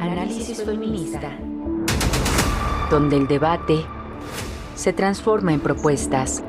Análisis feminista, donde el debate se transforma en propuestas.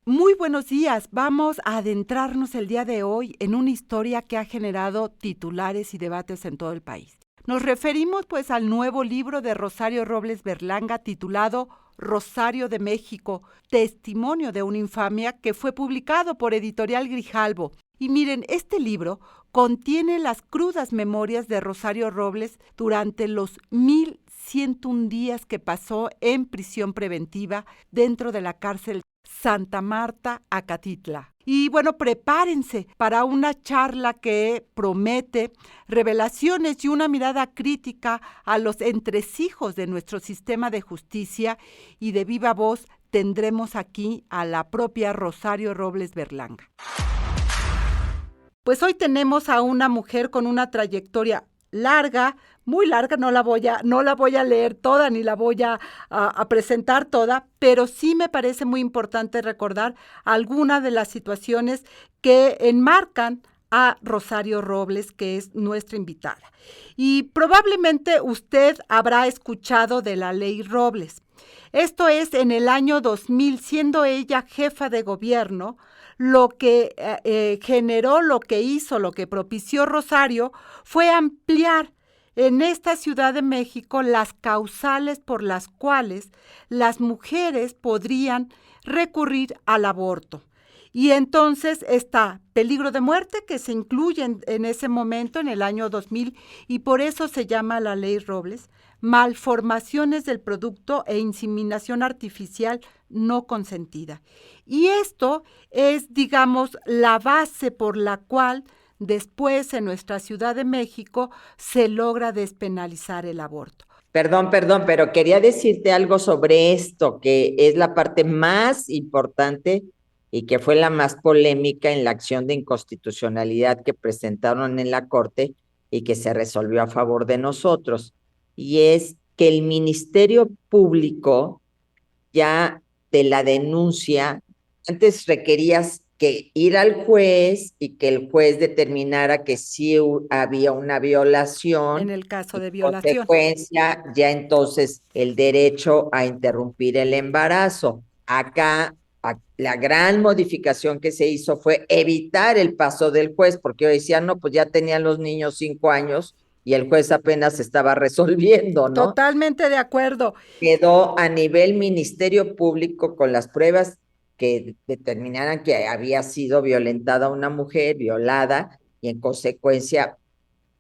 Muy buenos días, vamos a adentrarnos el día de hoy en una historia que ha generado titulares y debates en todo el país. Nos referimos pues al nuevo libro de Rosario Robles Berlanga titulado Rosario de México, testimonio de una infamia, que fue publicado por Editorial Grijalbo. Y miren, este libro contiene las crudas memorias de Rosario Robles durante los 1101 días que pasó en prisión preventiva dentro de la cárcel Santa Marta, Acatitla. Y bueno, prepárense para una charla que promete revelaciones y una mirada crítica a los entresijos de nuestro sistema de justicia, y de viva voz tendremos aquí a la propia Rosario Robles Berlanga. Pues hoy tenemos a una mujer con una trayectoria larga, muy larga, no la voy a leer toda ni la voy a presentar toda, pero sí me parece muy importante recordar algunas de las situaciones que enmarcan a Rosario Robles, que es nuestra invitada. Y probablemente usted habrá escuchado de la Ley Robles. Esto es en el año 2000, siendo ella jefa de gobierno. Lo que generó, lo que hizo, lo que propició Rosario fue ampliar en esta Ciudad de México las causales por las cuales las mujeres podrían recurrir al aborto. Y entonces está peligro de muerte, que se incluye en ese momento, en el año 2000, y por eso se llama la Ley Robles, malformaciones del producto e inseminación artificial no consentida. Y esto es, digamos, la base por la cual después en nuestra Ciudad de México se logra despenalizar el aborto. Perdón, pero quería decirte algo sobre esto, que es la parte más importante y que fue la más polémica en la acción de inconstitucionalidad que presentaron en la Corte y que se resolvió a favor de nosotros. Y es que el Ministerio Público ya de la denuncia, antes requerías que ir al juez y que el juez determinara que sí había una violación. En el caso de violación. Consecuencia, ya entonces el derecho a interrumpir el embarazo. Acá, la gran modificación que se hizo fue evitar el paso del juez, porque yo decía, no, pues ya tenían los niños 5 años y el juez apenas estaba resolviendo, ¿no? Totalmente de acuerdo. Quedó a nivel Ministerio Público con las pruebas que determinaran que había sido violentada una mujer, violada, y en consecuencia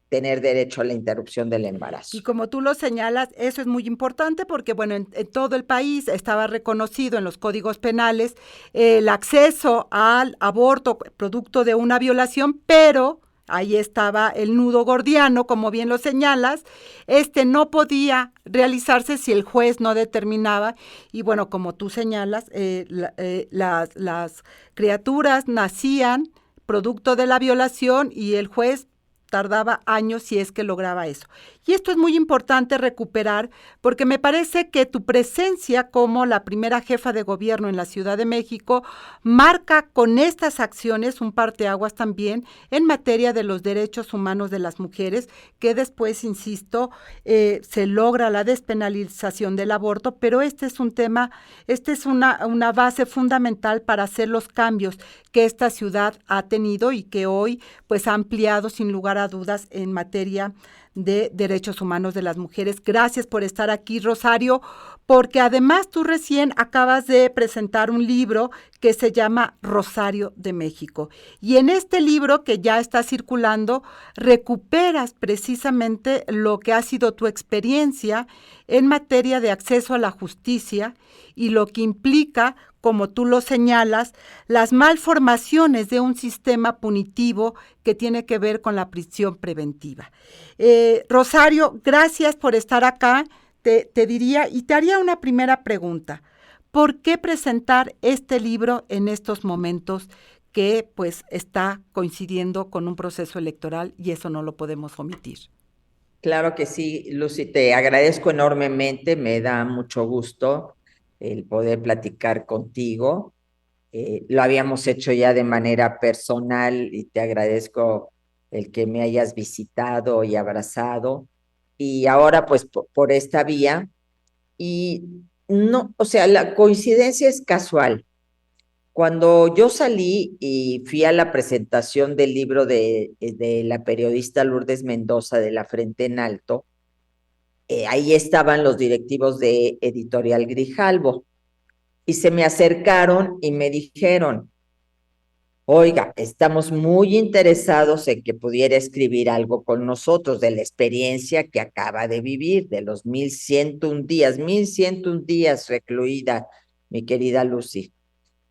tener derecho a la interrupción del embarazo. Y como tú lo señalas, eso es muy importante porque, bueno, en todo el país estaba reconocido en los códigos penales el acceso al aborto producto de una violación, pero ahí estaba el nudo gordiano, como bien lo señalas, no podía realizarse si el juez no determinaba, y bueno, como tú señalas, las criaturas nacían producto de la violación y el juez tardaba años si es que lograba eso. Y esto es muy importante recuperar porque me parece que tu presencia como la primera jefa de gobierno en la Ciudad de México marca con estas acciones un parteaguas también en materia de los derechos humanos de las mujeres, que después, insisto, se logra la despenalización del aborto, pero este es un tema, es una base fundamental para hacer los cambios que esta ciudad ha tenido y que hoy pues ha ampliado sin lugar a dudas en materia de derechos humanos de las mujeres. Gracias por estar aquí, Rosario, porque además tú recién acabas de presentar un libro que se llama Rosario de México. Y en este libro que ya está circulando, recuperas precisamente lo que ha sido tu experiencia en materia de acceso a la justicia y lo que implica, como tú lo señalas, las malformaciones de un sistema punitivo que tiene que ver con la prisión preventiva. Rosario, gracias por estar acá. Te diría y te haría una primera pregunta. ¿Por qué presentar este libro en estos momentos que pues está coincidiendo con un proceso electoral y eso no lo podemos omitir? Claro que sí, Lucy, te agradezco enormemente, me da mucho gusto el poder platicar contigo. Lo habíamos hecho ya de manera personal y te agradezco el que me hayas visitado y abrazado, y ahora pues por esta vía, y no, o sea, la coincidencia es casual. Cuando yo salí y fui a la presentación del libro de la periodista Lourdes Mendoza de La Frente en Alto, ahí estaban los directivos de Editorial Grijalbo y se me acercaron y me dijeron, oiga, estamos muy interesados en que pudiera escribir algo con nosotros de la experiencia que acaba de vivir, de los 1101 días recluida, mi querida Lucy.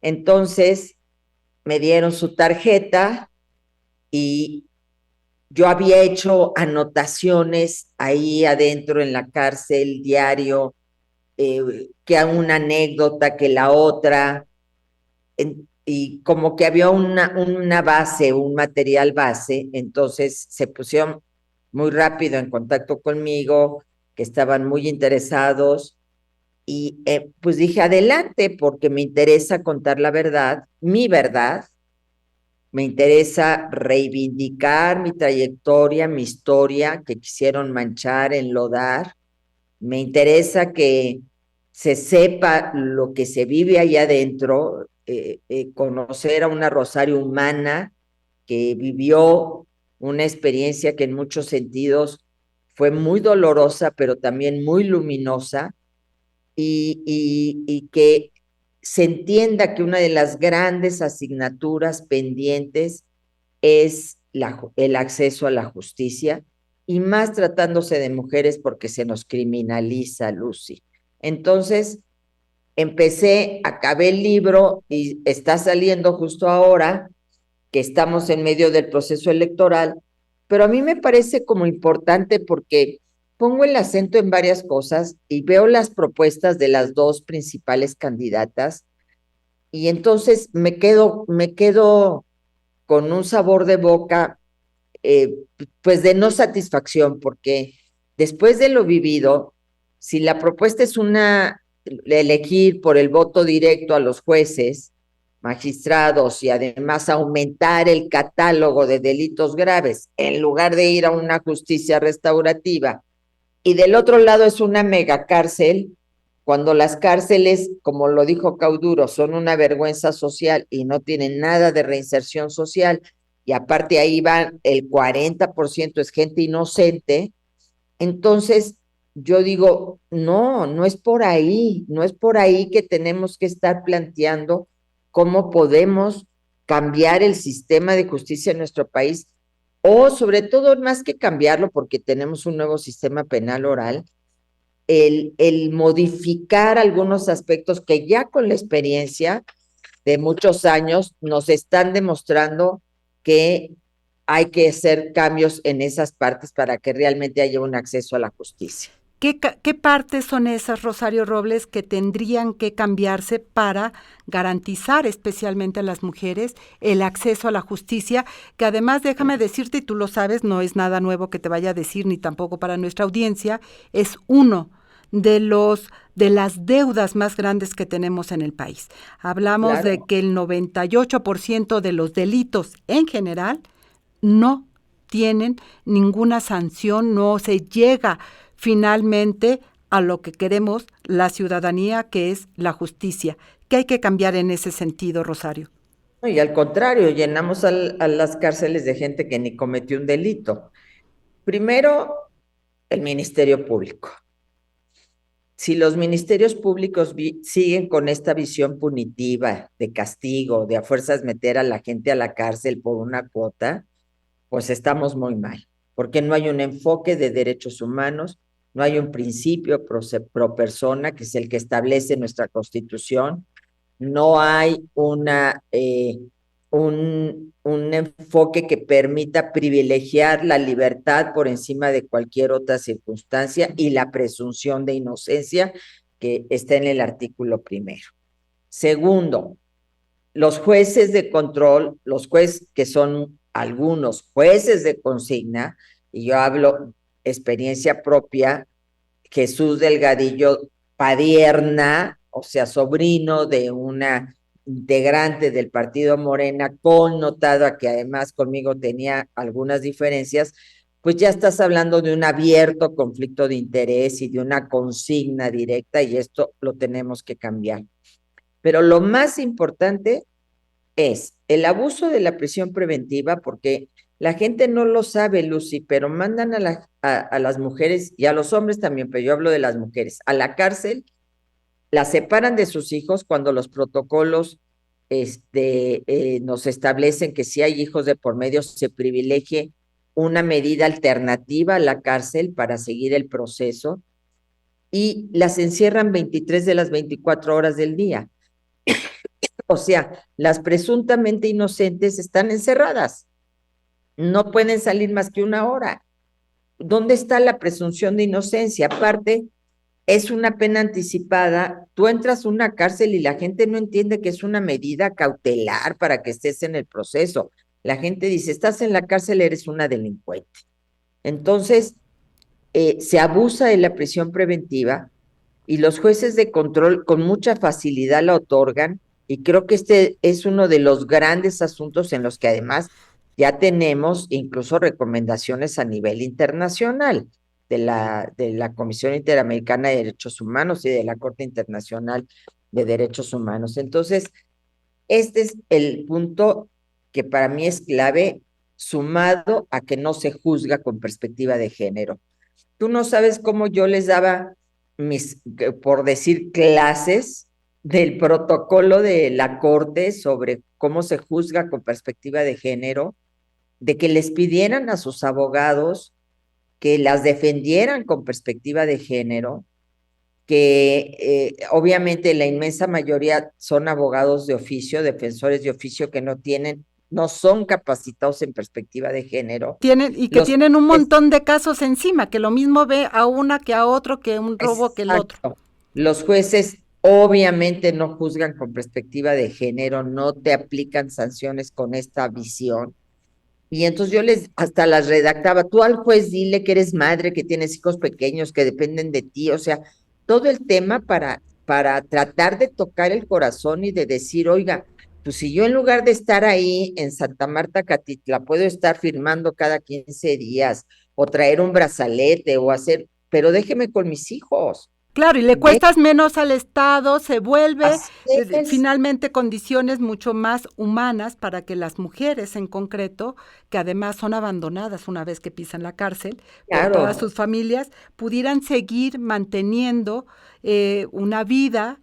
Entonces me dieron su tarjeta y yo había hecho anotaciones ahí adentro en la cárcel, diario, que una anécdota, que la otra, y como que había una base, un material base, entonces se pusieron muy rápido en contacto conmigo, que estaban muy interesados, y pues dije, adelante, porque me interesa contar la verdad, mi verdad, me interesa reivindicar mi trayectoria, mi historia, que quisieron manchar, enlodar. Me interesa que se sepa lo que se vive allá adentro, conocer a una Rosario humana que vivió una experiencia que en muchos sentidos fue muy dolorosa, pero también muy luminosa, y que se entienda que una de las grandes asignaturas pendientes es el acceso a la justicia, y más tratándose de mujeres porque se nos criminaliza, Lucy. Entonces, acabé el libro y está saliendo justo ahora que estamos en medio del proceso electoral, pero a mí me parece como importante porque pongo el acento en varias cosas y veo las propuestas de las dos principales candidatas, y entonces me quedo con un sabor de boca, eh, pues de no satisfacción, porque después de lo vivido, si la propuesta es elegir por el voto directo a los jueces, magistrados, y además aumentar el catálogo de delitos graves en lugar de ir a una justicia restaurativa, y del otro lado es una megacárcel, cuando las cárceles, como lo dijo Cauduro, son una vergüenza social y no tienen nada de reinserción social, y aparte ahí va el 40% es gente inocente. Entonces yo digo, no, no es por ahí, no es por ahí que tenemos que estar planteando cómo podemos cambiar el sistema de justicia en nuestro país, o sobre todo, más que cambiarlo, porque tenemos un nuevo sistema penal oral, el modificar algunos aspectos que ya con la experiencia de muchos años nos están demostrando que hay que hacer cambios en esas partes para que realmente haya un acceso a la justicia. ¿Qué partes son esas, Rosario Robles, que tendrían que cambiarse para garantizar especialmente a las mujeres el acceso a la justicia? Que además, déjame decirte, y tú lo sabes, no es nada nuevo que te vaya a decir, ni tampoco para nuestra audiencia, es uno de las deudas más grandes que tenemos en el país. Hablamos Claro. de que el 98% de los delitos en general no tienen ninguna sanción, no se llega finalmente a lo que queremos la ciudadanía, que es la justicia. ¿Qué hay que cambiar en ese sentido, Rosario? Y al contrario, llenamos a las cárceles de gente que ni cometió un delito. Primero, el Ministerio Público. Si los ministerios públicos siguen con esta visión punitiva, de castigo, de a fuerzas meter a la gente a la cárcel por una cuota, pues estamos muy mal, porque no hay un enfoque de derechos humanos, no hay un principio pro persona, que es el que establece nuestra Constitución, no hay un enfoque que permita privilegiar la libertad por encima de cualquier otra circunstancia, y la presunción de inocencia que está en el artículo 1. Segundo, los jueces de control, los jueces que son algunos jueces de consigna, y yo hablo experiencia propia, Jesús Delgadillo Padierna, o sea, sobrino de una integrante del partido Morena, connotada que además conmigo tenía algunas diferencias, pues ya estás hablando de un abierto conflicto de interés y de una consigna directa, y esto lo tenemos que cambiar. Pero lo más importante es el abuso de la prisión preventiva, porque la gente no lo sabe, Lucy, pero mandan a las mujeres y a los hombres también, pero yo hablo de las mujeres, a la cárcel, las separan de sus hijos cuando los protocolos nos establecen que si hay hijos de por medio se privilegie una medida alternativa a la cárcel para seguir el proceso, y las encierran 23 de las 24 horas del día. O sea, las presuntamente inocentes están encerradas, no pueden salir más que una hora. ¿Dónde está la presunción de inocencia? Aparte, es una pena anticipada. Tú entras a una cárcel y la gente no entiende que es una medida cautelar para que estés en el proceso. La gente dice, estás en la cárcel, eres una delincuente. Entonces, se abusa de la prisión preventiva y los jueces de control con mucha facilidad la otorgan, y creo que este es uno de los grandes asuntos en los que además ya tenemos incluso recomendaciones a nivel internacional de la Comisión Interamericana de Derechos Humanos y de la Corte Internacional de Derechos Humanos. Entonces, este es el punto que para mí es clave, sumado a que no se juzga con perspectiva de género. Tú no sabes cómo yo les daba por decir, clases del protocolo de la Corte sobre cómo se juzga con perspectiva de género, de que les pidieran a sus abogados que las defendieran con perspectiva de género, que obviamente la inmensa mayoría son abogados de oficio, defensores de oficio que no son capacitados en perspectiva de género. Tienen un montón de casos encima, que lo mismo ve a una que a otro, que un robo que el otro. Los jueces obviamente no juzgan con perspectiva de género, no te aplican sanciones con esta visión. Y entonces yo hasta las redactaba, tú al juez dile que eres madre, que tienes hijos pequeños, que dependen de ti, o sea, todo el tema para tratar de tocar el corazón y de decir, oiga, pues si yo en lugar de estar ahí en Santa Marta, Catitla, puedo estar firmando cada 15 días, o traer un brazalete, pero déjeme con mis hijos. Claro, y le cuestas menos al Estado, se vuelve finalmente condiciones mucho más humanas para que las mujeres en concreto, que además son abandonadas una vez que pisan la cárcel, por todas sus familias, pudieran seguir manteniendo una vida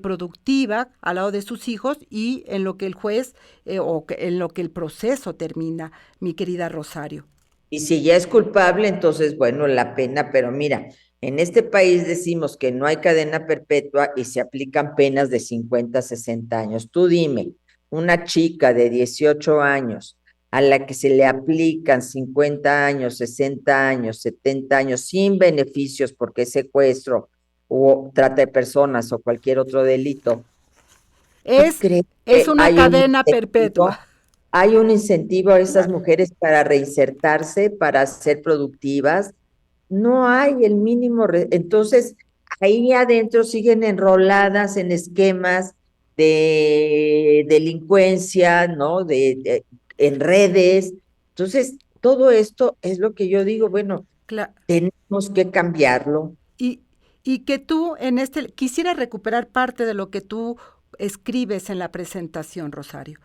productiva al lado de sus hijos y en lo que el juez en lo que el proceso termina, mi querida Rosario. Y si ya es culpable, entonces, bueno, la pena, pero mira, en este país decimos que no hay cadena perpetua y se aplican penas de 50 a 60 años. Tú dime, una chica de 18 años a la que se le aplican 50 años, 60 años, 70 años sin beneficios porque es secuestro o trata de personas o cualquier otro delito. Es una cadena perpetua. Hay un incentivo a esas mujeres para reinsertarse, para ser productivas. No hay el mínimo. Entonces, ahí adentro siguen enroladas en esquemas de delincuencia, ¿no? En redes. Entonces, todo esto es lo que yo digo, bueno, tenemos que cambiarlo. Y que tú quisiera recuperar parte de lo que tú escribes en la presentación, Rosario.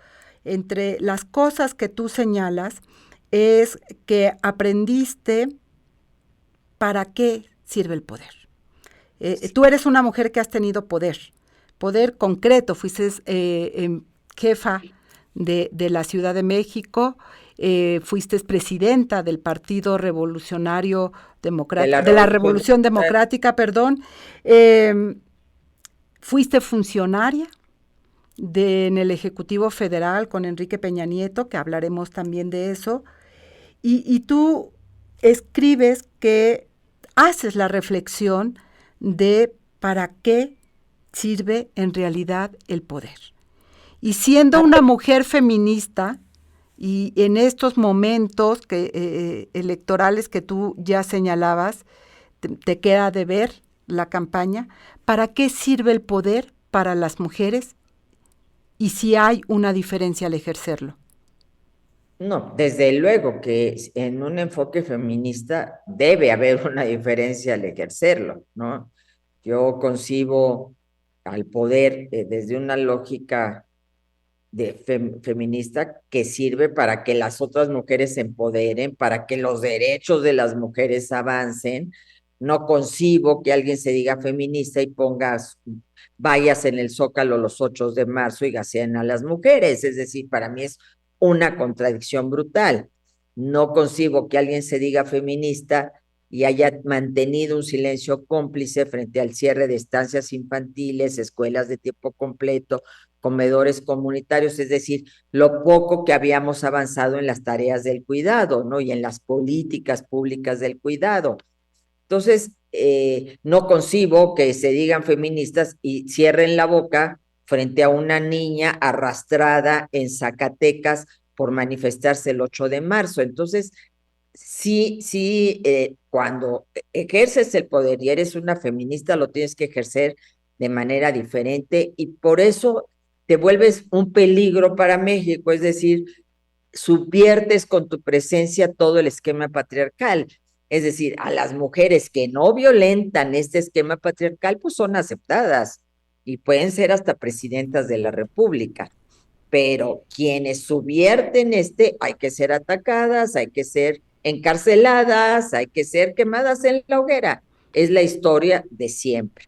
Entre las cosas que tú señalas es que aprendiste para qué sirve el poder. Tú eres una mujer que has tenido poder concreto, fuiste jefa de la Ciudad de México, fuiste presidenta del Partido Revolucionario Democrático, de la Revolución Democrática, fuiste funcionaria en el Ejecutivo Federal con Enrique Peña Nieto, que hablaremos también de eso, y tú escribes que haces la reflexión de para qué sirve en realidad el poder. Y siendo una mujer feminista, y en estos momentos electorales que tú ya señalabas, te queda de ver la campaña, ¿para qué sirve el poder para las mujeres y si hay una diferencia al ejercerlo. No, desde luego que en un enfoque feminista debe haber una diferencia al ejercerlo, ¿no? Yo concibo al poder desde una lógica de feminista que sirve para que las otras mujeres se empoderen, para que los derechos de las mujeres avancen. No concibo que alguien se diga feminista y pongas vallas en el Zócalo los 8 de marzo y gaseen a las mujeres. Es decir, para mí es una contradicción brutal. No concibo que alguien se diga feminista y haya mantenido un silencio cómplice frente al cierre de estancias infantiles, escuelas de tiempo completo, comedores comunitarios, es decir, lo poco que habíamos avanzado en las tareas del cuidado, ¿no? Y en las políticas públicas del cuidado. Entonces, no concibo que se digan feministas y cierren la boca frente a una niña arrastrada en Zacatecas por manifestarse el 8 de marzo. Entonces, sí, cuando ejerces el poder y eres una feminista, lo tienes que ejercer de manera diferente y por eso te vuelves un peligro para México, es decir, subviertes con tu presencia todo el esquema patriarcal. Es decir, a las mujeres que no violentan este esquema patriarcal, pues son aceptadas y pueden ser hasta presidentas de la República. Pero quienes subvierten hay que ser atacadas, hay que ser encarceladas, hay que ser quemadas en la hoguera. Es la historia de siempre.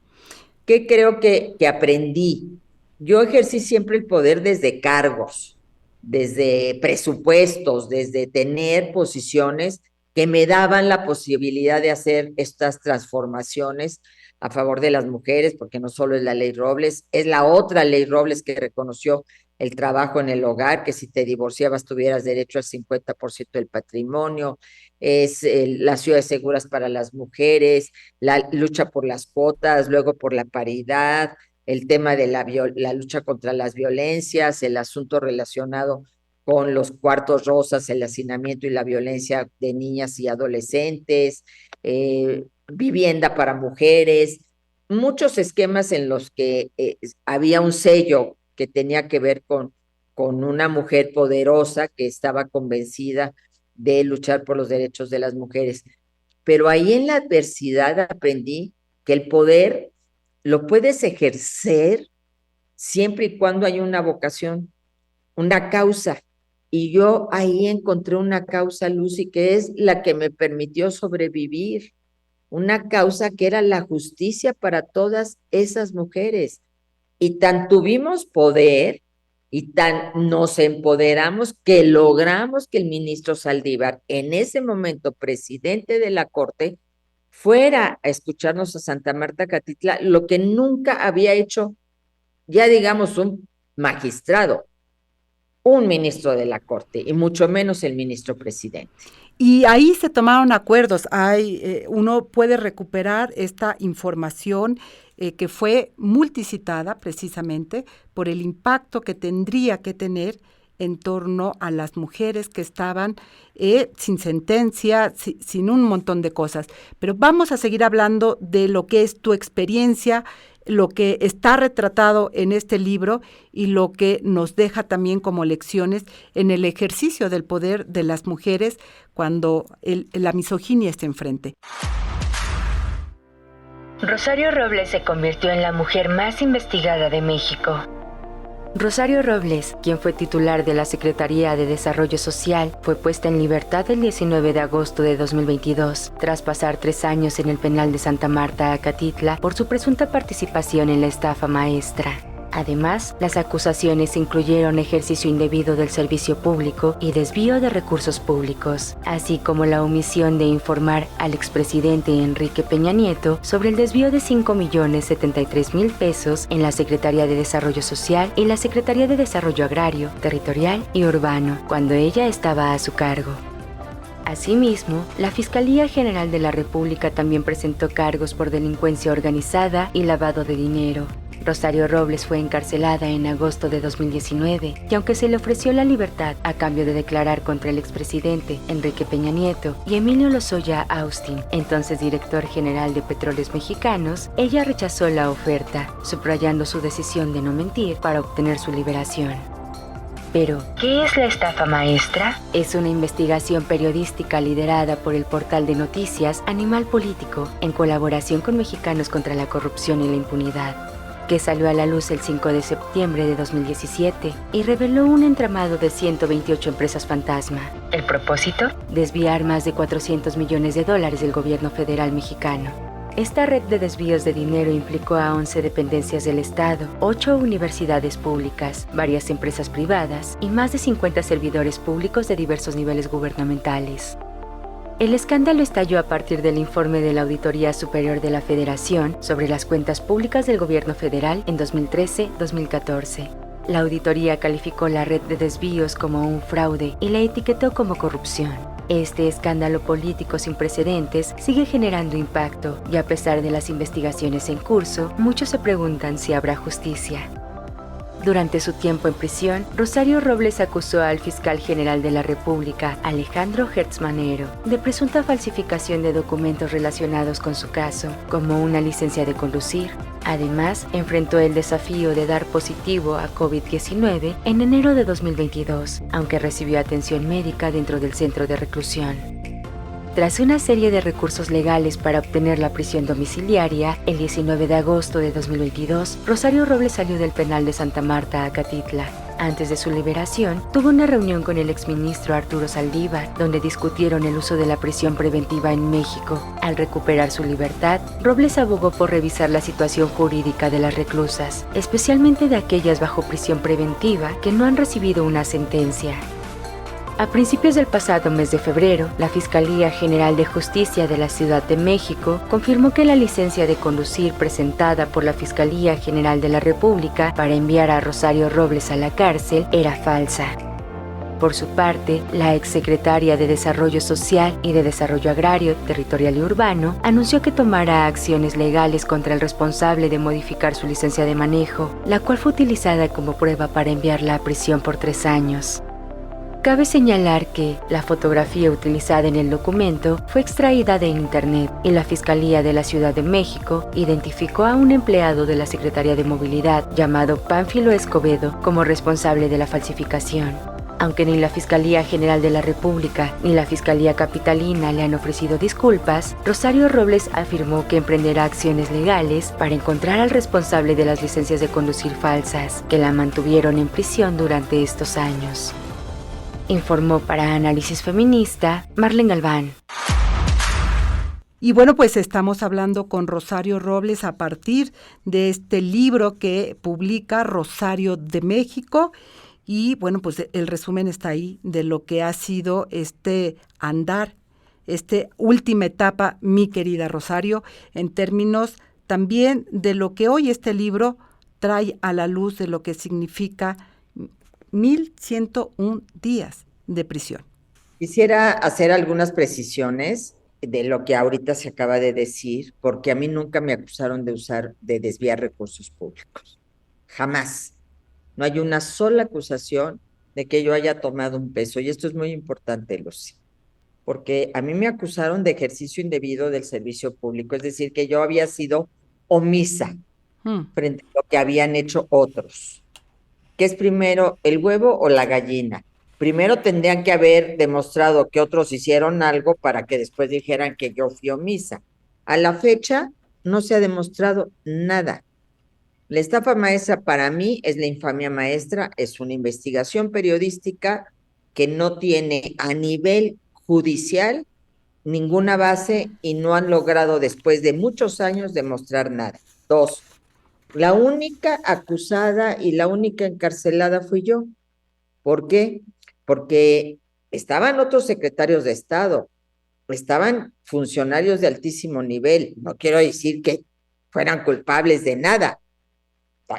¿Qué creo que aprendí? Yo ejercí siempre el poder desde cargos, desde presupuestos, desde tener posiciones que me daban la posibilidad de hacer estas transformaciones a favor de las mujeres, porque no solo es la ley Robles, es la otra ley Robles que reconoció el trabajo en el hogar, que si te divorciabas tuvieras derecho al 50% del patrimonio, es las ciudades seguras para las mujeres, la lucha por las cuotas, luego por la paridad, el tema de la lucha contra las violencias, el asunto relacionado con los cuartos rosas, el hacinamiento y la violencia de niñas y adolescentes, vivienda para mujeres, muchos esquemas en los que había un sello que tenía que ver con una mujer poderosa que estaba convencida de luchar por los derechos de las mujeres. Pero ahí en la adversidad aprendí que el poder lo puedes ejercer siempre y cuando hay una vocación, una causa. Y yo ahí encontré una causa, Lucy, que es la que me permitió sobrevivir, una causa que era la justicia para todas esas mujeres. Y tan tuvimos poder y tan nos empoderamos que logramos que el ministro Saldívar, en ese momento presidente de la Corte, fuera a escucharnos a Santa Marta Catitla, lo que nunca había hecho, ya digamos, un magistrado, un ministro de la Corte, y mucho menos el ministro presidente. Y ahí se tomaron acuerdos. Uno puede recuperar esta información que fue multicitada precisamente por el impacto que tendría que tener en torno a las mujeres que estaban sin sentencia, sin un montón de cosas. Pero vamos a seguir hablando de lo que es tu experiencia, lo que está retratado en este libro y lo que nos deja también como lecciones en el ejercicio del poder de las mujeres cuando la misoginia está enfrente. Rosario Robles se convirtió en la mujer más investigada de México. Rosario Robles, quien fue titular de la Secretaría de Desarrollo Social, fue puesta en libertad el 19 de agosto de 2022, tras pasar 3 años en el penal de Santa Marta, Acatitla, por su presunta participación en la estafa maestra. Además, las acusaciones incluyeron ejercicio indebido del servicio público y desvío de recursos públicos, así como la omisión de informar al expresidente Enrique Peña Nieto sobre el desvío de 5,073,000 pesos en la Secretaría de Desarrollo Social y la Secretaría de Desarrollo Agrario, Territorial y Urbano, cuando ella estaba a su cargo. Asimismo, la Fiscalía General de la República también presentó cargos por delincuencia organizada y lavado de dinero. Rosario Robles fue encarcelada en agosto de 2019 y aunque se le ofreció la libertad a cambio de declarar contra el expresidente Enrique Peña Nieto y Emilio Lozoya Austin, entonces director general de Petróleos Mexicanos, ella rechazó la oferta, subrayando su decisión de no mentir para obtener su liberación. Pero, ¿qué es la estafa maestra? Es una investigación periodística liderada por el portal de noticias Animal Político, en colaboración con Mexicanos contra la Corrupción y la Impunidad, que salió a la luz el 5 de septiembre de 2017 y reveló un entramado de 128 empresas fantasma. ¿El propósito? Desviar más de $400 millones del gobierno federal mexicano. Esta red de desvíos de dinero implicó a 11 dependencias del Estado, 8 universidades públicas, varias empresas privadas y más de 50 servidores públicos de diversos niveles gubernamentales. El escándalo estalló a partir del informe de la Auditoría Superior de la Federación sobre las cuentas públicas del gobierno federal en 2013-2014. La auditoría calificó la red de desvíos como un fraude y la etiquetó como corrupción. Este escándalo político sin precedentes sigue generando impacto y a pesar de las investigaciones en curso, muchos se preguntan si habrá justicia. Durante su tiempo en prisión, Rosario Robles acusó al fiscal general de la República, Alejandro Gertz Manero, de presunta falsificación de documentos relacionados con su caso, como una licencia de conducir. Además, enfrentó el desafío de dar positivo a COVID-19 en enero de 2022, aunque recibió atención médica dentro del centro de reclusión. Tras una serie de recursos legales para obtener la prisión domiciliaria, el 19 de agosto de 2022, Rosario Robles salió del penal de Santa Marta, Acatitla. Antes de su liberación, tuvo una reunión con el exministro Arturo Saldívar, donde discutieron el uso de la prisión preventiva en México. Al recuperar su libertad, Robles abogó por revisar la situación jurídica de las reclusas, especialmente de aquellas bajo prisión preventiva que no han recibido una sentencia. A principios del pasado mes de febrero, la Fiscalía General de Justicia de la Ciudad de México confirmó que la licencia de conducir presentada por la Fiscalía General de la República para enviar a Rosario Robles a la cárcel era falsa. Por su parte, la exsecretaria de Desarrollo Social y de Desarrollo Agrario, Territorial y Urbano anunció que tomará acciones legales contra el responsable de modificar su licencia de manejo, la cual fue utilizada como prueba para enviarla a prisión por 3 años. Cabe señalar que la fotografía utilizada en el documento fue extraída de Internet y la Fiscalía de la Ciudad de México identificó a un empleado de la Secretaría de Movilidad llamado Pánfilo Escobedo como responsable de la falsificación. Aunque ni la Fiscalía General de la República ni la Fiscalía Capitalina le han ofrecido disculpas, Rosario Robles afirmó que emprenderá acciones legales para encontrar al responsable de las licencias de conducir falsas, que la mantuvieron en prisión durante estos años. Informó para Análisis Feminista, Marlene Galván. Y bueno, pues estamos hablando con Rosario Robles a partir de este libro que publica Rosario de México. Y bueno, pues el resumen está ahí de lo que ha sido este andar, esta última etapa, mi querida Rosario, en términos también de lo que hoy este libro trae a la luz de lo que significa 1,101 días de prisión. Quisiera hacer algunas precisiones de lo que ahorita se acaba de decir, porque a mí nunca me acusaron de desviar recursos públicos. Jamás. No hay una sola acusación de que yo haya tomado un peso, y esto es muy importante, Lucy, porque a mí me acusaron de ejercicio indebido del servicio público, es decir, que yo había sido omisa frente a lo que habían hecho otros. ¿Qué es primero, el huevo o la gallina? Primero tendrían que haber demostrado que otros hicieron algo para que después dijeran que yo fui omisa. A la fecha no se ha demostrado nada. La estafa maestra para mí es la infamia maestra, es una investigación periodística que no tiene a nivel judicial ninguna base y no han logrado después de muchos años demostrar nada. 2, la única acusada y la única encarcelada fui yo. ¿Por qué? Porque estaban otros secretarios de Estado, estaban funcionarios de altísimo nivel. No quiero decir que fueran culpables de nada.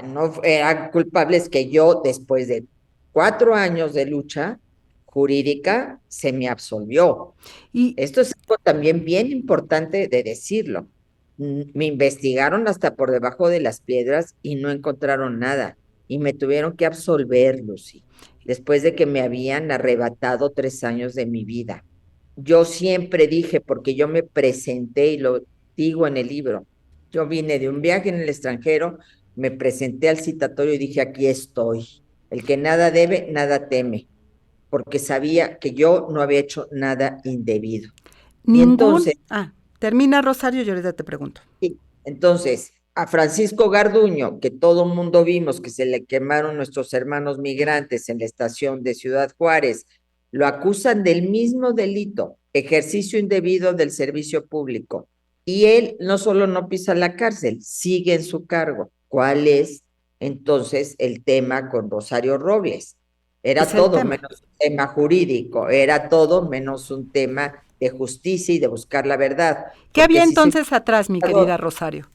No eran culpables que yo, después de 4 años de lucha jurídica, se me absolvió. Y esto es algo también bien importante de decirlo. Me investigaron hasta por debajo de las piedras y no encontraron nada. Y me tuvieron que absolver, Lucy, después de que me habían arrebatado 3 años de mi vida. Yo siempre dije, porque yo me presenté y lo digo en el libro, yo vine de un viaje en el extranjero, me presenté al citatorio y dije, aquí estoy. El que nada debe, nada teme, porque sabía que yo no había hecho nada indebido. Y Ningún... entonces, Ah, termina, Rosario, y ahorita te pregunto. sí, entonces, a Francisco Garduño, que todo mundo vimos que se le quemaron nuestros hermanos migrantes en la estación de Ciudad Juárez, lo acusan del mismo delito, ejercicio indebido del servicio público. Y él no solo no pisa la cárcel, sigue en su cargo. ¿Cuál es entonces el tema con Rosario Robles? Es Era el todo tema. menos un tema jurídico, era todo menos un tema de justicia y de buscar la verdad. ¿Qué Porque había si se entonces atrás, mi querida Rosario?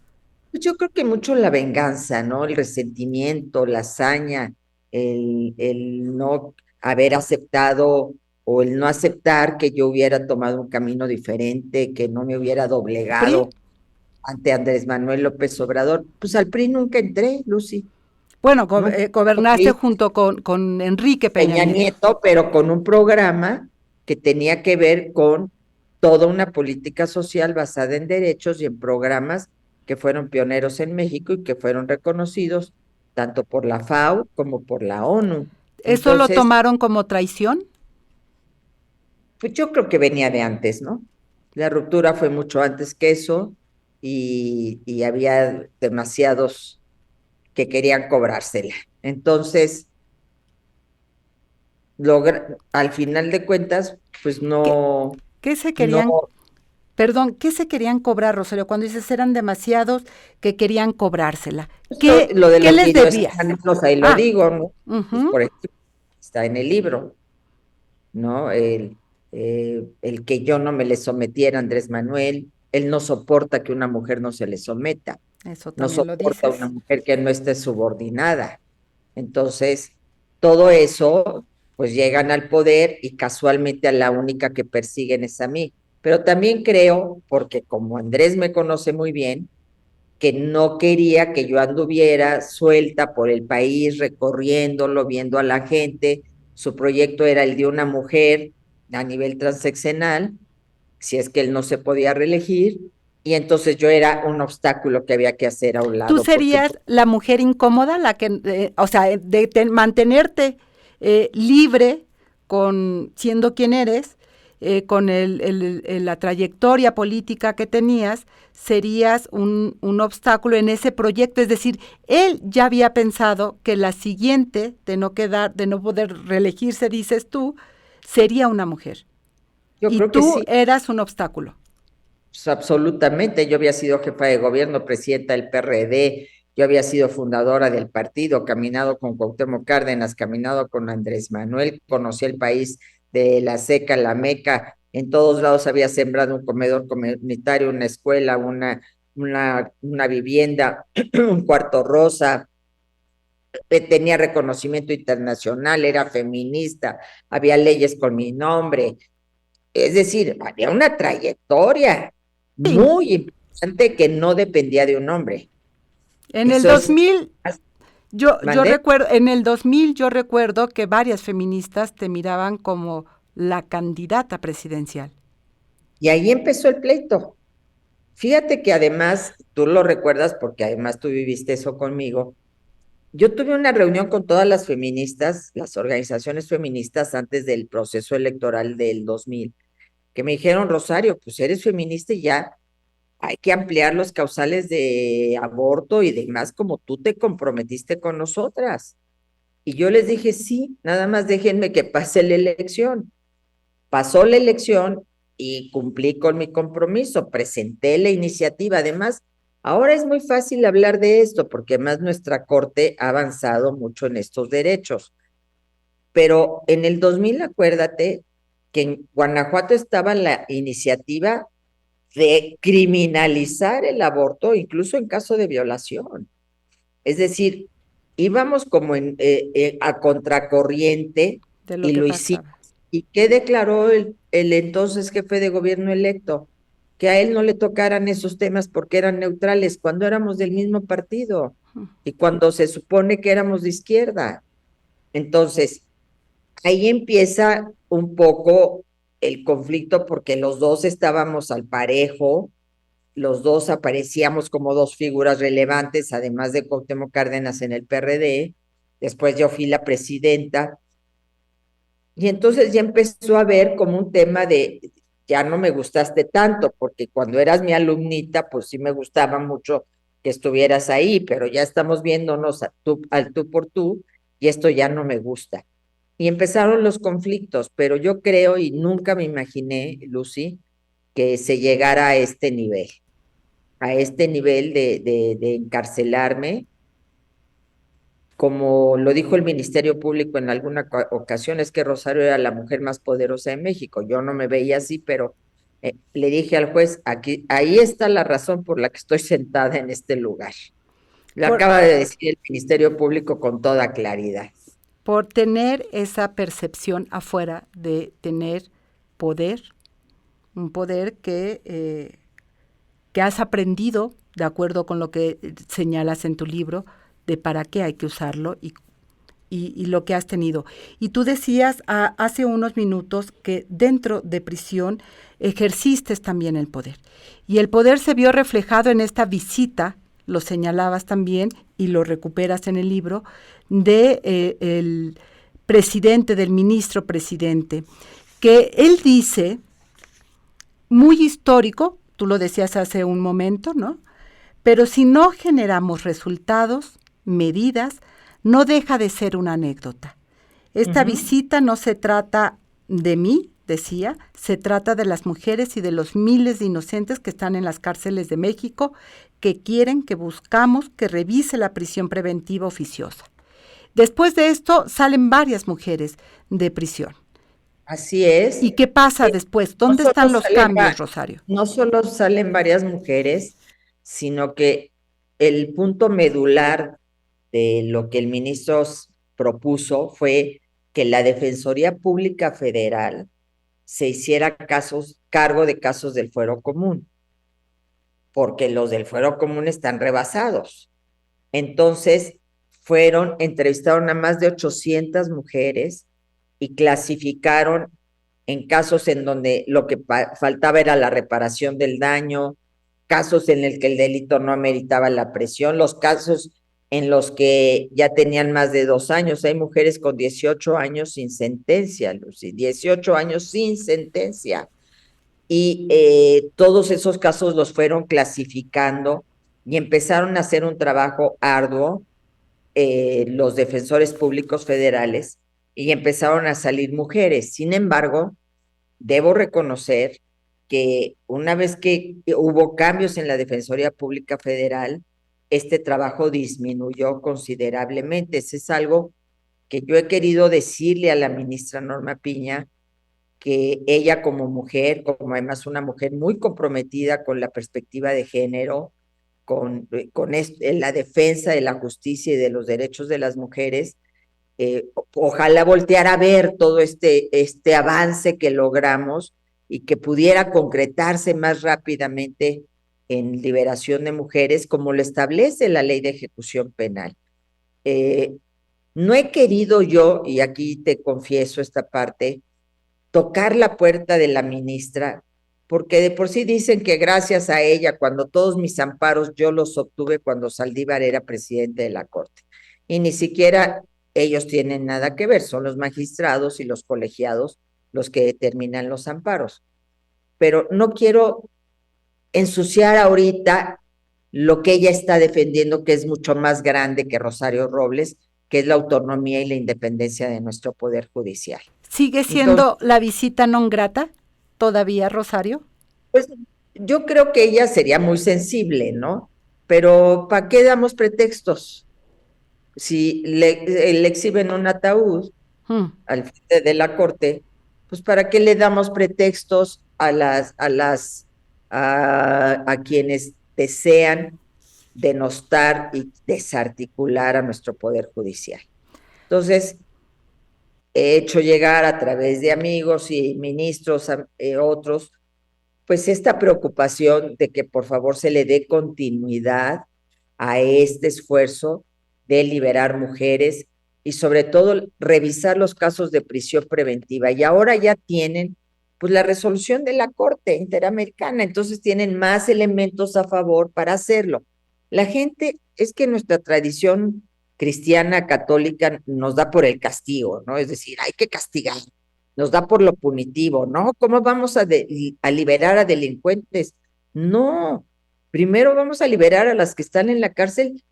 pues yo creo que mucho la venganza, ¿no? El resentimiento, la hazaña, el no haber aceptado o el no aceptar que yo hubiera tomado un camino diferente, que no me hubiera ¿PRI? doblegado ante Andrés Manuel López Obrador. Pues al PRI nunca entré, Lucy. Bueno, Nunca gobernaste fui junto con Enrique Peña Peña Nieto. Nieto, pero con un programa que tenía que ver con toda una política social basada en derechos y en programas que fueron pioneros en México y que fueron reconocidos tanto por la FAO como por la ONU. ¿Eso lo Entonces, tomaron como traición? pues yo creo que venía de antes, ¿no? La ruptura fue mucho antes que eso y había demasiados que querían cobrársela. Entonces, al final de cuentas, pues ¿Qué, no, qué se no. querían, perdón, qué se querían cobrar, Rosario? Cuando dices eran demasiados que querían cobrársela. Lo de ¿Qué los les debías? videoescándalos, ahí lo Ah, digo, ¿no? Pues ujú. por ejemplo, está en el libro, ¿no? El que yo no me le sometiera a Andrés Manuel, él no soporta que una mujer no se le someta, Eso no también lo soporta una dices. mujer que no esté subordinada. Entonces, todo eso, pues llegan al poder y casualmente a la única que persiguen es a mí. Pero también creo, porque como Andrés me conoce muy bien, que no quería que yo anduviera suelta por el país, recorriéndolo, viendo a la gente. Su proyecto era el de una mujer a nivel transeccional, si es que él no se podía reelegir, y entonces yo era un obstáculo que había que hacer a un Tú lado, porque serías la mujer incómoda, la que, o sea, mantenerte libre con siendo quien eres, con la trayectoria política que tenías, serías un obstáculo en ese proyecto. Es decir, él ya había pensado que la siguiente de no poder reelegirse, dices tú, sería una mujer. yo Y creo que tú sí. eras un obstáculo. Pues absolutamente, yo había sido jefa de gobierno, presidenta del PRD, yo había sido fundadora del partido, caminado con Cuauhtémoc Cárdenas, caminado con Andrés Manuel, conocí el país de la Seca, la Meca, en todos lados había sembrado un comedor comunitario, una escuela, una vivienda, un cuarto rosa, tenía reconocimiento internacional, era feminista, había leyes con mi nombre, es decir, había una trayectoria Sí. muy importante que no dependía de un hombre. En el Eso es, 2000, yo ¿mandé? recuerdo, en el 2000 yo recuerdo que varias feministas te miraban como la candidata presidencial. Y ahí empezó el pleito. Fíjate que además, tú lo recuerdas porque además tú viviste eso conmigo. Yo tuve una reunión con todas las feministas, las organizaciones feministas antes del proceso electoral del 2000, que me dijeron, Rosario, pues eres feminista y ya hay que ampliar los causales de aborto y demás como tú te comprometiste con nosotras. Y yo les dije, sí, nada más déjenme que pase la elección. Pasó la elección y cumplí con mi compromiso, presenté la iniciativa. Además, ahora es muy fácil hablar de esto porque además nuestra corte ha avanzado mucho en estos derechos. Pero en el 2000, acuérdate que en Guanajuato estaba la iniciativa de criminalizar el aborto, incluso en caso de violación. Es decir, íbamos como a contracorriente De lo y que lo hicimos. pasaba. ¿Y qué declaró el entonces jefe de gobierno electo? que a él no le tocaran esos temas porque eran neutrales, cuando éramos del mismo partido y cuando se supone que éramos de izquierda. Entonces, ahí empieza un poco el conflicto porque los dos estábamos al parejo, los dos aparecíamos como dos figuras relevantes, además de Cuauhtémoc Cárdenas en el PRD, después yo fui la presidenta, y entonces ya empezó a ver como un tema de, ya no me gustaste tanto, porque cuando eras mi alumnita, pues sí me gustaba mucho que estuvieras ahí, pero ya estamos viéndonos al tú por tú, y esto ya no me gusta. Y empezaron los conflictos, pero yo creo y nunca me imaginé, Lucy, que se llegara a este nivel de encarcelarme, como lo dijo el Ministerio Público en alguna ocasión, es que Rosario era la mujer más poderosa de México. Yo no me veía así, pero le dije al juez, aquí, ahí está la razón por la que estoy sentada en este lugar. Lo Por, acaba de decir el Ministerio Público con toda claridad. por tener esa percepción afuera de tener poder, un poder que has aprendido, de acuerdo con lo que señalas en tu libro, de para qué hay que usarlo y lo que has tenido. Y tú decías hace unos minutos que dentro de prisión ejerciste también el poder. Y el poder se vio reflejado en esta visita, lo señalabas también y lo recuperas en el libro, de el presidente, del ministro presidente, que él dice, muy histórico, tú lo decías hace un momento, ¿no? Pero si no generamos resultados, medidas, no deja de ser una anécdota. Esta visita no se trata de mí, decía, se trata de las mujeres y de los miles de inocentes que están en las cárceles de México, que quieren, que buscamos, que revise la prisión preventiva oficiosa. Después de esto salen varias mujeres de prisión. Así es. ¿Y qué pasa después? No ¿Dónde solo están los salen, cambios, Rosario? no solo salen varias mujeres, sino que el punto medular de lo que el ministro propuso fue que la Defensoría Pública Federal se hiciera cargo de casos del fuero común, porque los del fuero común están rebasados. Entonces, entrevistaron a más de 800 mujeres y clasificaron en casos en donde lo que faltaba era la reparación del daño, casos en el que el delito no ameritaba la presión, los casos en los que ya tenían más de 2 años. Hay mujeres con 18 años sin sentencia, Lucy, 18 años sin sentencia. Y todos esos casos los fueron clasificando y empezaron a hacer un trabajo arduo los defensores públicos federales y empezaron a salir mujeres. Sin embargo, debo reconocer que una vez que hubo cambios en la Defensoría Pública Federal, este trabajo disminuyó considerablemente. Eso es algo que yo he querido decirle a la ministra Norma Piña, que ella como mujer, como además una mujer muy comprometida con la perspectiva de género, con la defensa de la justicia y de los derechos de las mujeres, ojalá volteara a ver todo este avance que logramos y que pudiera concretarse más rápidamente en liberación de mujeres, como lo establece la ley de ejecución penal. No he querido yo, y aquí te confieso esta parte, tocar la puerta de la ministra, porque de por sí dicen que gracias a ella, cuando todos mis amparos yo los obtuve cuando Saldívar era presidente de la Corte. Y ni siquiera ellos tienen nada que ver, son los magistrados y los colegiados los que determinan los amparos. Pero no quiero ensuciar ahorita lo que ella está defendiendo, que es mucho más grande que Rosario Robles, que es la autonomía y la independencia de nuestro Poder Judicial. ¿Sigue siendo la visita non grata todavía, Rosario? Pues yo creo que ella sería muy sensible, ¿no? Pero ¿para qué damos pretextos? Si le exhiben un ataúd al frente de la corte, pues ¿para qué le damos pretextos a quienes desean denostar y desarticular a nuestro Poder Judicial? Entonces, he hecho llegar a través de amigos y ministros, otros, pues esta preocupación de que por favor se le dé continuidad a este esfuerzo de liberar mujeres y sobre todo revisar los casos de prisión preventiva. Y ahora ya tienen pues la resolución de la Corte Interamericana, entonces tienen más elementos a favor para hacerlo. La gente, es que nuestra tradición cristiana católica nos da por el castigo, ¿no? Es decir, hay que castigar, nos da por lo punitivo, ¿no? ¿Cómo vamos a liberar a delincuentes? No, primero vamos a liberar a las que están en la cárcel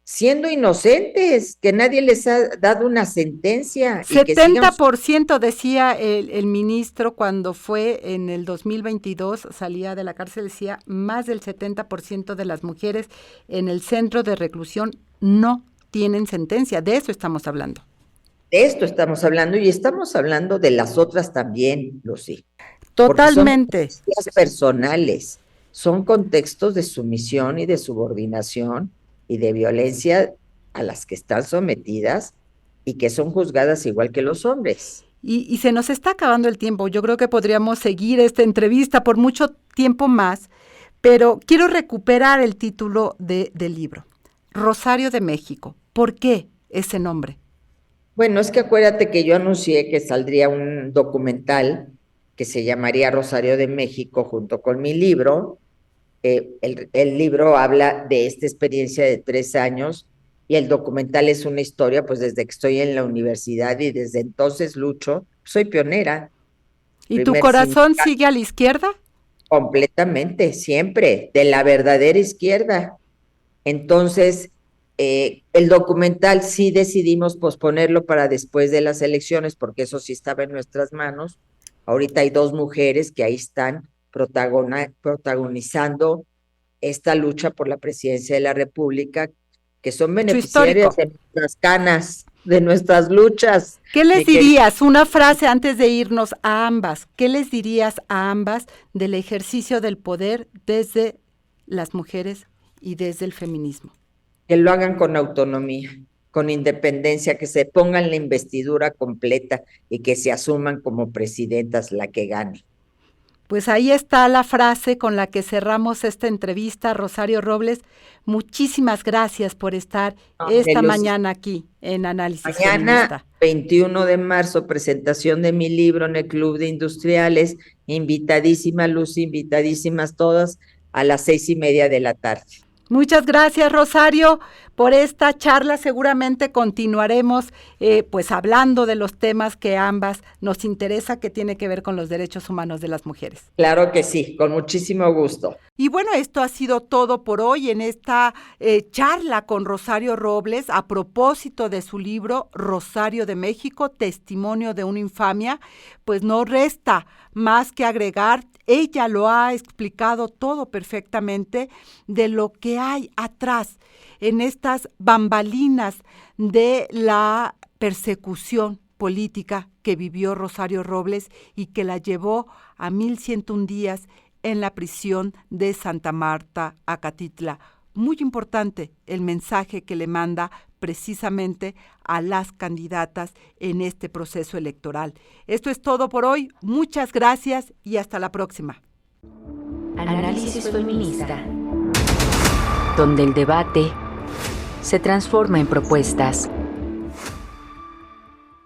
siendo inocentes, que nadie les ha dado una sentencia. 70% decía el ministro cuando fue en el 2022, salía de la cárcel, decía más del 70% de las mujeres en el centro de reclusión no tienen sentencia. De eso estamos hablando. De esto estamos hablando y estamos hablando de las otras también, Lucy. Totalmente. Son personales, son contextos de sumisión y de subordinación y de violencia a las que están sometidas y que son juzgadas igual que los hombres. Y se nos está acabando el tiempo. Yo creo que podríamos seguir esta entrevista por mucho tiempo más, pero quiero recuperar el título del libro, Rosario de México. ¿Por qué ese nombre? Bueno, es que acuérdate que yo anuncié que saldría un documental que se llamaría Rosario de México junto con mi libro. El libro habla de esta experiencia de 3 años y el documental es una historia, pues desde que estoy en la universidad y desde entonces lucho, soy pionera. ¿Y tu corazón sigue a la izquierda? Completamente, siempre, de la verdadera izquierda. Entonces, el documental sí decidimos posponerlo para después de las elecciones, porque eso sí estaba en nuestras manos. Ahorita hay 2 mujeres que ahí están protagonizando esta lucha por la presidencia de la República, que son beneficiarias de nuestras canas, de nuestras luchas. ¿Qué les dirías? Una frase antes de irnos a ambas. ¿Qué les dirías a ambas del ejercicio del poder desde las mujeres y desde el feminismo? Que lo hagan con autonomía, con independencia, que se pongan la investidura completa y que se asuman como presidentas la que gane. Pues ahí está la frase con la que cerramos esta entrevista, Rosario Robles. Muchísimas gracias por estar esta mañana aquí en Análisis Feminista. Mañana, 21 de marzo, presentación de mi libro en el Club de Industriales. Invitadísima Lucy, invitadísimas todas a las 6:30 de la tarde. Muchas gracias, Rosario, por esta charla. Seguramente continuaremos pues hablando de los temas que ambas nos interesa, que tiene que ver con los derechos humanos de las mujeres. Claro que sí, con muchísimo gusto. Y bueno, esto ha sido todo por hoy en esta charla con Rosario Robles a propósito de su libro Rosario de México, Testimonio de una infamia. Pues no resta más que agregar, ella lo ha explicado todo perfectamente de lo que hay atrás en estas bambalinas de la persecución política que vivió Rosario Robles y que la llevó a 1101 días en la prisión de Santa Marta, Acatitla. Muy importante el mensaje que le manda precisamente a las candidatas en este proceso electoral. Esto es todo por hoy. Muchas gracias y hasta la próxima. Análisis Feminista, donde el debate se transforma en propuestas.